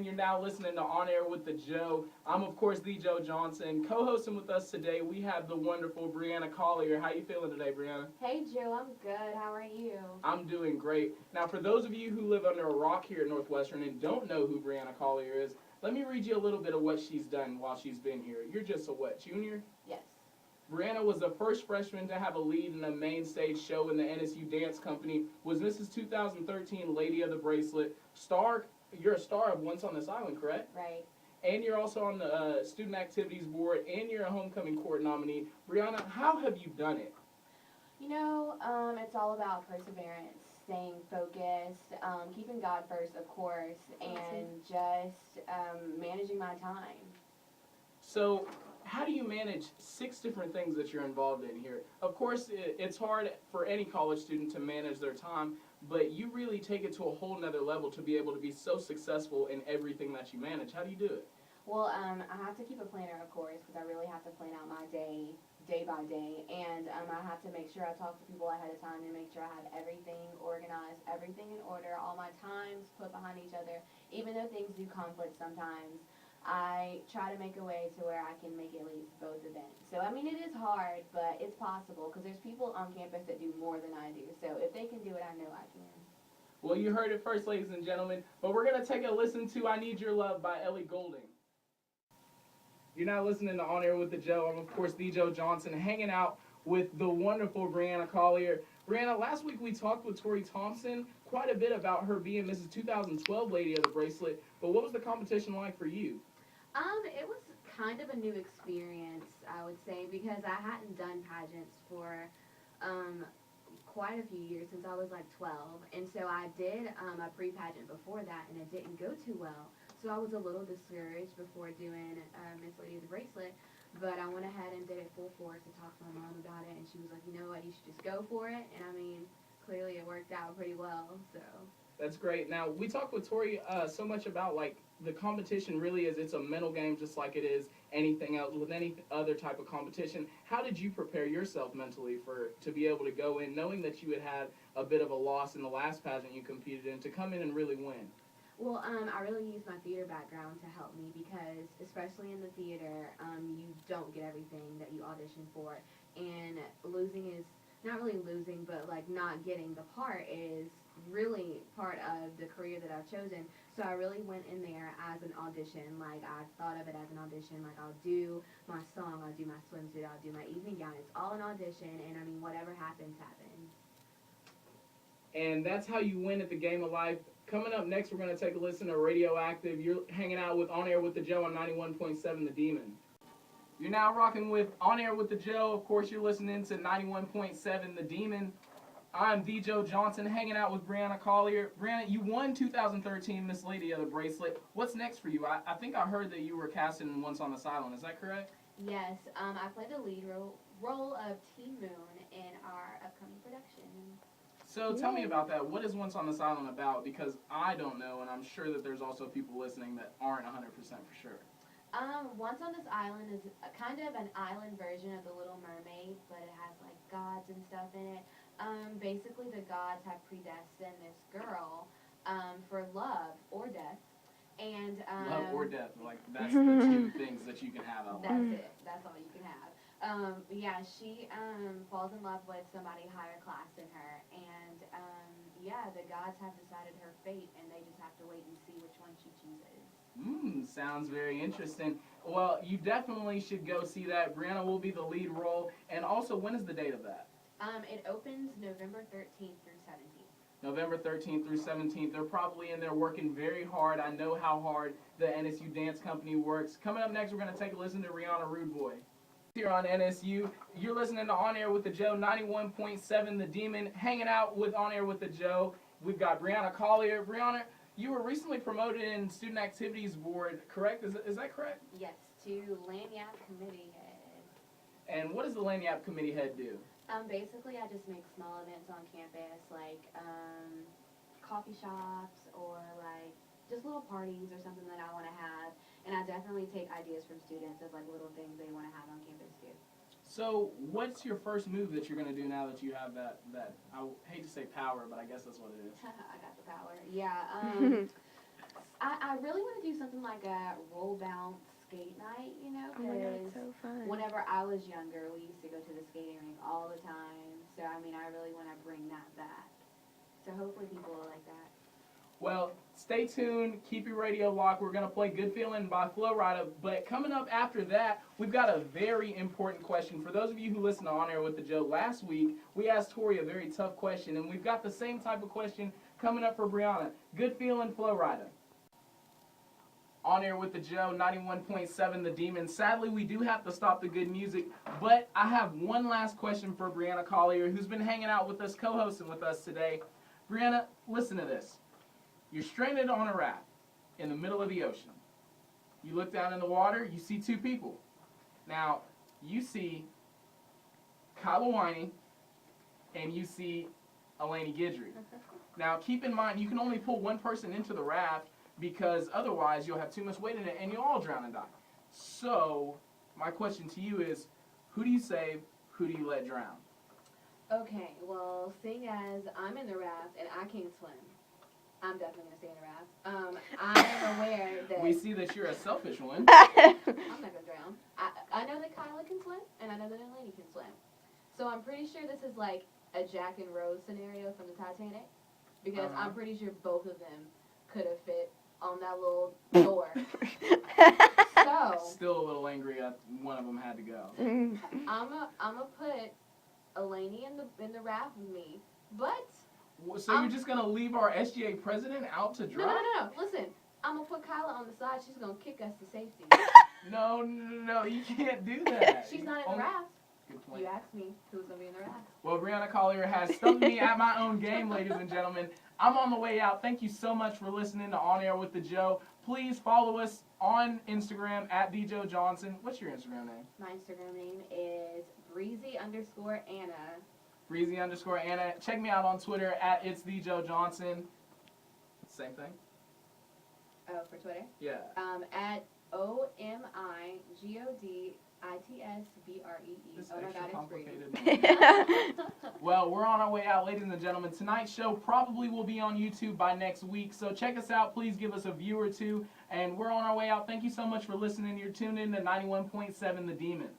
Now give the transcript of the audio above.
gentlemen, you're now listening to On Air with the Joe. I'm, of course, the Joe Johnson. Co-hosting with us today, we have the wonderful Breanna Collier. How you feeling today, Breanna? Hey, Joe, I'm good. How are you? I'm doing great. Now, for those of you who live under a rock here at Northwestern and don't know who Breanna Collier is, let me read you a little bit of what she's done while she's been here. You're just a what, junior? Yes. Breanna was the first freshman to have a lead in a main stage show in the NSU Dance Company, was Mrs. 2013 Lady of the Bracelet, you're a star of Once on This Island, correct? Right. And you're also on the Student Activities Board, and you're a Homecoming Court nominee. Breanna, how have you done it? You know, it's all about perseverance, staying focused, keeping God first, of course, and just managing my time. So, how do you manage 6 different things that you're involved in here? Of course, it's hard for any college student to manage their time, but you really take it to a whole nother level to be able to be so successful in everything that you manage. How do you do it? Well, I have to keep a planner, of course, because I really have to plan out my day by day, and I have to make sure I talk to people ahead of time to make sure I have everything organized, everything in order, all my times put behind each other. Even though things do conflict sometimes, I try to make a way to where I can make at least both events. So, I mean, it is hard, but it's possible because there's people on campus that do more than I do. So, if they can do it, I know I can. Well, you heard it first, ladies and gentlemen, but we're going to take a listen to I Need Your Love by Ellie Goulding. You're now listening to On Air with the Joe. I'm, of course, the Joe Johnson, hanging out with the wonderful Breanna Collier. Breanna, last week we talked with Tori Thompson quite a bit about her being Mrs. 2012 Lady of the Bracelet, but what was the competition like for you? It was kind of a new experience, I would say, because I hadn't done pageants for quite a few years, since I was like 12, and so I did a pre-pageant before that, and it didn't go too well, so I was a little discouraged before doing Miss Lady of the Bracelet, but I went ahead and did it full force and talked to my mom about it, and she was like, you know what, you should just go for it, and I mean, clearly it worked out pretty well, so. That's great. Now, we talked with Tori so much about, like, the competition really is, it's a mental game just like it is anything else, with any other type of competition. How did you prepare yourself mentally to be able to go in, knowing that you had had a bit of a loss in the last pageant you competed in, to come in and really win? Well, I really used my theater background to help me because, especially in the theater, you don't get everything that you audition for, and losing is not really losing, but like not getting the part is really part of the career that I've chosen. So I really went in there as an audition. Like, I thought of it as an audition. Like, I'll do my song, I'll do my swimsuit, I'll do my evening gown. It's all an audition, and I mean, whatever happens, happens. And that's how you win at the game of life. Coming up next, we're going to take a listen to Radioactive. You're hanging out with On Air with the Joe on 91.7 The Demon. You're now rocking with On Air with the Joe. Of course, you're listening to 91.7 The Demon. I'm the Joe Johnson, hanging out with Breanna Collier. Breanna, you won 2013 Miss Lady of the Bracelet. What's next for you? I think I heard that you were cast in Once on This Island. Is that correct? Yes, I played the lead role of Teen Moon in our upcoming production. So tell me about that. What is Once on This Island about? Because I don't know, and I'm sure that there's also people listening that aren't 100% for sure. Once on This Island is a kind of an island version of The Little Mermaid, but it has like gods and stuff in it. Basically the gods have predestined this girl for love or death. And love or death, like that's the two things that you can have out there. That's it. That's all you can have. Yeah, she falls in love with somebody higher class than her, and yeah, the gods have decided her fate, and they just have to wait and see which one she chooses. Sounds very interesting. Well, you definitely should go see that. Breanna will be the lead role, and also, when is the date of that? It opens November 13th through 17th. November 13th through 17th. They're probably in there working very hard. I know how hard the NSU Dance Company works. Coming up next, we're going to take a listen to Rihanna Rude Boy. Here on NSU, you're listening to On Air with the Joe, 91.7 The Demon, hanging out with On Air with the Joe. We've got Breanna Collier. Breanna, you were recently promoted in Student Activities Board, correct? Is that correct? Yes, to Lanyap Committee Head. And what does the Lanyap Committee Head do? Basically, I just make small events on campus, like coffee shops or like just little parties or something that I want to have. And I definitely take ideas from students of like little things they want to have on campus too. So what's your first move that you're going to do now that you have that I hate to say power, but I guess that's what it is. I got the power. Yeah. I really want to do something like a roll bounce skate night, you know, Oh my god, because it's so fun. whenever I was younger, we used to go to the skating rink all the time. So, I mean, I really want to bring that back. So, hopefully, people will like that. Well, stay tuned. Keep your radio locked. We're going to play Good Feeling by Flo Rida. But coming up after that, we've got a very important question. For those of you who listened to On Air with the Joe last week, we asked Tori a very tough question. And we've got the same type of question coming up for Breanna. Good Feeling, Flo Rida. On Air with the Joe, 91.7 The Demon. Sadly, we do have to stop the good music. But I have one last question for Breanna Collier, who's been hanging out with us, co-hosting with us today. Breanna, listen to this. You're stranded on a raft in the middle of the ocean. You look down in the water, you see two people. Now, you see Kyla Winey and you see Elaney Guidry. Now, keep in mind, you can only pull one person into the raft because otherwise you'll have too much weight in it and you'll all drown and die. So, my question to you is, who do you save, who do you let drown? Okay, well, seeing as I'm in the raft and I can't swim, I'm definitely going to stay in the raft. I am aware that... We see that you're a selfish one. I'm not going to drown. I know that Kyla can swim, and I know that Elaney can swim. So I'm pretty sure this is like a Jack and Rose scenario from the Titanic, because I'm pretty sure both of them could have fit on that little door. So... Still a little angry that one of them had to go. I'm gonna put Elaney in the raft with me, but... So you're just going to leave our SGA president out to dry? No. Listen, I'm going to put Kyla on the side. She's going to kick us to safety. No, you can't do that. She's not in the raft. Good point. You asked me who's going to be in the raft. Well, Breanna Collier has stumped me at my own game, ladies and gentlemen. I'm on the way out. Thank you so much for listening to On Air with the Joe. Please follow us on Instagram at @DJoeJohnson. What's your Instagram name? My Instagram name is breezy_Anna. Breezy_Anna. Check me out on Twitter at @It'sTheJoeJohnson. Same thing? Oh, for Twitter? Yeah. At OMIGODITSBREE. This Oh my extra God, it's complicated. breezy. Well, we're on our way out, ladies and gentlemen. Tonight's show probably will be on YouTube by next week, so check us out. Please give us a view or two, and we're on our way out. Thank you so much for listening. You're tuned in to 91.7 The Demon.